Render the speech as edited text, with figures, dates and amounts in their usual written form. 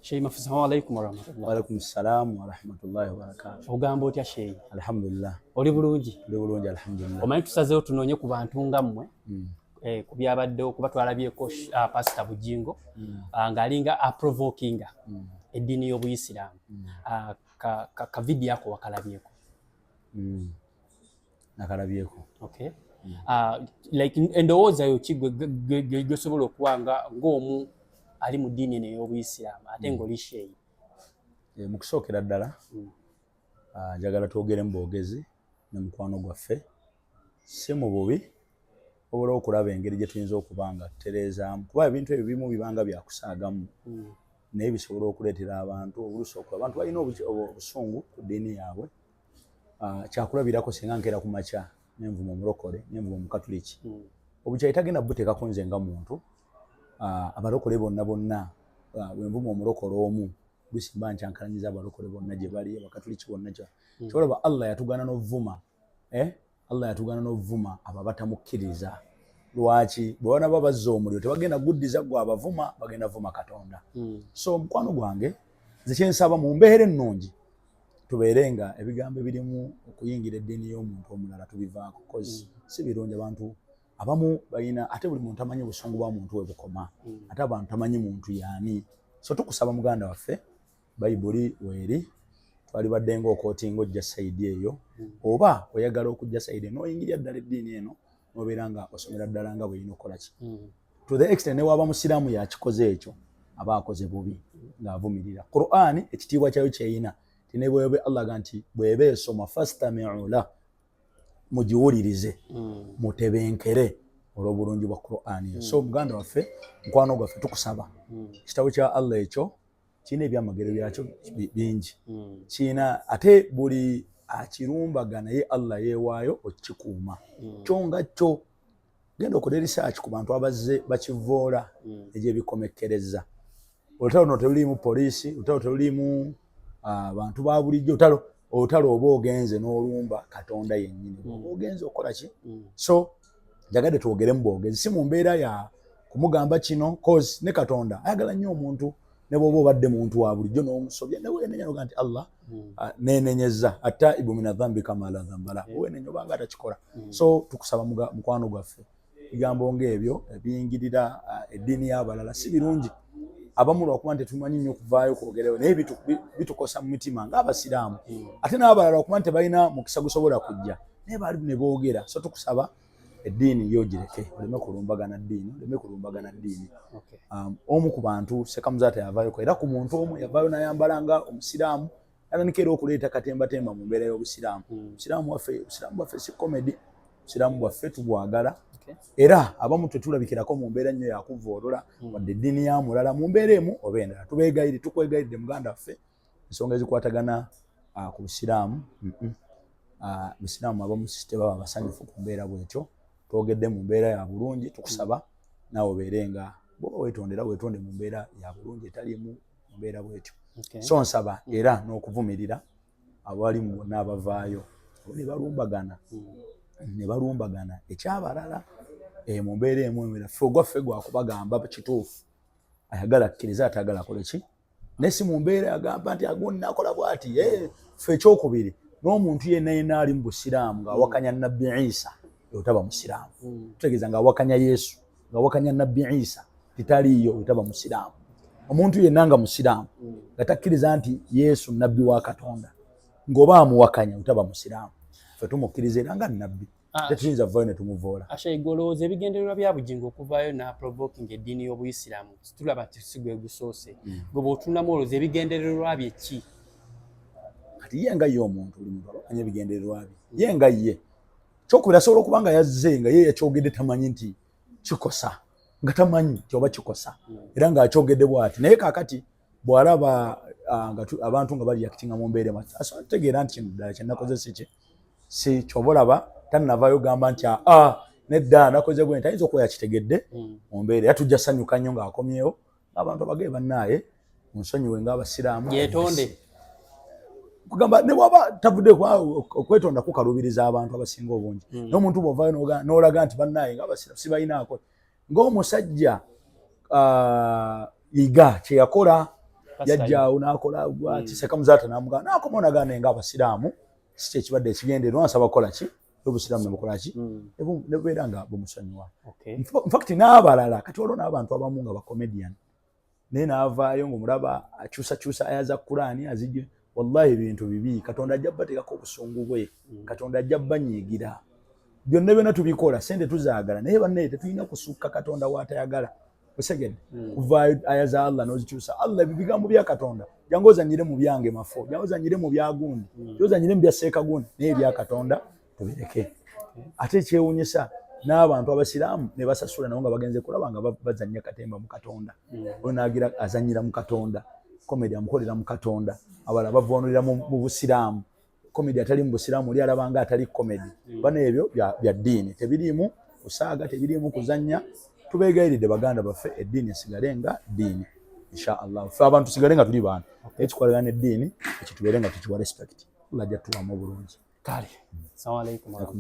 Sheikh Mafuzi, assalamu alaykum wa rahmatullah. Wa alaykum assalam wa rahmatullahi wa barakatuh. Ogamba otya Sheikh? Alhamdulillah. Oli bulungi? Oli bulungi alhamdulillah. Omanyi tusazeewo tunoonye ku bantu nga mmwe ku byabaddewo kuba twalabyeko Pastor Bujingo ng'alinga aprovokinga eddiini y'Obuyisiraamu. Ka video ako wakalabyeko? Nakalabyeko. Okay. Like endowooza yo ki gwe sobola okuba ng'omu ali mu ddiini eno y'Obuyisiraamu ate ng'oli Sheikh? Mu kusookera ddala njagala twogere mu bwogezi ne mukwano gwaffe, si mu bubi wabula okulaba engeri gye tuyinza okuba nga tutereezaamu, kuba ebintu ebyo bimu bibanga byakusaagamu naye bisobola okuleetera abantu oluusi okuba abantu balina obusungu ku ddiini yaabwe. Kyakulabirako singa nkeera ku makya nenvuma omulokole nenvuma omukatuliki, obukyayi tagenda buteekako nze nga muntu. Abalokole bonna bwe nvuma omulokole omu oluusi mba nkyankalanyiza abalokole bonna gye bali, abakatuliki bonna kyolaba Allah yatugaana n'ovuma Allah yatugaana n'ovuma abo abatamukkiriza. Lwaki? Bwe banaba bazza omuliro tebagenda guddiza gwe abavuma, bagenda vuma Katonda. So mukwano gwange nze kyensaba mu mbeera ennungi tubeere nga ebigambo ebirimu okuyingira eddiini y'omuntu omulala tubivaako, kozi si birungi. Abantu abamu balina, ate buli muntu amanyi obusungu bwa muntu we bukoma, ate abantu tamanyi muntu yaani. So tukusaba muganda waffe, Bayibuli weeri twalibadde ng'okootinga ojja sayidi eyo, oba oyagala okujja sayidi eno oyingirira ddala eddiini eno n'obeera nga osomera ddala nga bw'erina okukola ki. To the extent ne waba musiraamu yakikoze ekyo aba akoze bubi ng'avumirira. Qur'ani ekitiibwa kyayo kyeyina tine bwebe Allah aga nti bw'eba esoma fastami'u la, mugiwulirize mutebenkere olw'obulungi bwa Qur'ani. So muganda waffe, mukwano gwaffe, tukusaba ekitabo kya Allah ekyo kiina ebyamagero byakyo bingi, kiina ate buli akirumbaga naye Allah yeewaayo okikuuma. Kyo nga kyo genda okola research ku bantu abazze bakivoola egy'ebikomekkereza. Olutalo luno teruliimu poliisi, olutalo teruliimu abantu ba bulijjo, olutalo oba ogenze n'olumba Katonda yennyini, oba ogenze okola ki. So njagadde twogere mu bwogezi, si mu mbeera ya kumugamba kino, cause ne Katonda ayagala nnyo omuntu. Ne bw'oba obadde muntu wa bulijjo n'omusobya ne weenenya noga nti Allah neenenyezza atta ibu mina dhambi kama la dhambala, weenenya obanga atakikola. So tukusaba mukwano gwaffe, bigambo ng'ebyo ebiyingirira eddiini y'abalala si birungi. Abamu lwakuba nti tumanyi nnyo okuvaayo kwogerewo naye bitukosa mu mitima ng'Abasiraamu, ate n'abalala lwakuba nti tebalina mukisa gusobola kujja naye bali ne boogera. So tukusaba eddiini yogireke, oleme kulumbagana ddiini, oleme kulumbagana ddiini. Omu ku bantu Sekamuzaata yavaayo era ku muntu omu yavaayo n'ayambala nga Omusiraamu, atandika era okuleeta katembatemba mu mbeera y'Obusiraamu. Obusiraamu bwaffe si komedi, Obusiraamu bwaffe tubwagala. Era abamu tetulabikirako mu mbeera nnyo yakuvoolola wadde eddiini ya mulala mu mbeera emu oba endala. Tukwegayiridde muganda waffe ensonga ezikwatagana ku Busiraamu. Busiraamu abamu tebaba basanyufu ku mbeera bwetyo. Twogedde mu mbeera ya bulungi, tukusaba naawe obeere nga bw'oba weetonde mu mbeera ya bulungi etaliimu mu mbeera bwetyo. So nsaba era n'okuvumirira abalimu bonna abavaayo ne balumbagana ekyabalala mu mbeera emu ffe ogwaffe gwakubagamba kituufu, ayagala akkiriza atagala akole ki, naye si mu mbeera agamba nti agundi nakola bw'ati. Ffe ekyokubiri n'omuntu yenna ali mu Busiraamu ng'awakanya Nabbi Isa otaba Musiraamu. Tutegeeza ng'awakanya Yesu, ng'awakanya Nabbi Isa titaliiyo otaba Musiraamu. Omuntu yenna nga Musiraamu nga takkiriza nti Yesu nabbi wa Katonda ng'oba amuwakanya otaba Musiraamu. Ffe tumukkiriza era nga nabbi, tetuyinza vaayo ne tumuvoola. Olowooza ebigendererwa bya Bujingo okuvaayo n'aprovokinga eddiini y'Obuyisiraamu tulaba nti si gwe gusoose, gwe bw'otunamu olowooza ebigendererwa bye ki? Kati ye nga ye omuntu buli muntu abakanya ebigendererwa bye, ye nga ye kyokubiri asobola okuba nga yazze nga ye yakyogedde tamanyi nti kikosa, nga tamanyi kyoba kikosa era ng'akyogedde bw'ati. Naye kaakati bw'alaba abantu nga bali yakitinga mu mbeera emu asobola kutegeera nti kino ddala kye nakoze si kyoba olaba tannavaayo gamba nti nedda nakoze bwe nti ayinza okuba yakitegedde mu mbeera era tujja sanyuka nnyo ng'akomyewo abantu abagee bannaaye munsonyiwe ng'Abasiraamu yeetonde. Kugamba ne bwaba tavudde okwetonda kukalubiriza abantu abasinga obungi. N'omuntu bw'ovaayo n'olaga nti bannaaye ng'Abasiraamu sibalinaako ng'omusajja Iga kye yakola yajjaawo n'akola bwati Sekamuzaata n'amugamba nakomona gane nga abasiraamu si ekibadde ekigendererwa nsaba kola ki obusiraamu ne bukola ki ne bubeera nga bumusonyiwa. In fact n'abalala kati waliwo n'abantu abamu nga bakomedian naye n'avaayo ng'omulaba akyusakyusa aya za Kuraani azijje. Wallahi ebintu bibi. Katonda ajja bateekako obusungu bwe. Katonda ajja banyiigira. Byonna byonna tubikola sente tuzaagala naye banne tetulina kusukka Katonda w'atayagala. Osegedde kuvaayo aya za Allah n'ozikyusa. Allah bigambo bya Katonda jangu ozanyire mu byange mafo jangu ozanyire mu bya gundi ozanyire mu bya seeka gundi naye bya Katonda tubireke. Ate ekyewuunyisa n'abantu abasiraamu ne basasula nabo nga bagenze kulaba nga bazannya katemba mu Katonda. Oyo n'agira azanyira mu Katonda. Komedi amukolera mu Katonda. Abala bavunulira mu busiraamu. Komedi atali mu busiraamu oli alabanga atali komedi. Bano ebyo bya ddiini tebiriimu kusaaga tebiriimu kuzannya. Tubeegayiridde baganda baffe eddiini esigale nga ddiini insha Allah. Ffe abantu tusigale nga tuli bantu. Ekikolera eddiini ekitubeere nga tukiwa respect. Allah ajja tuwamu obulungi. Kale. Assalamu alaikum.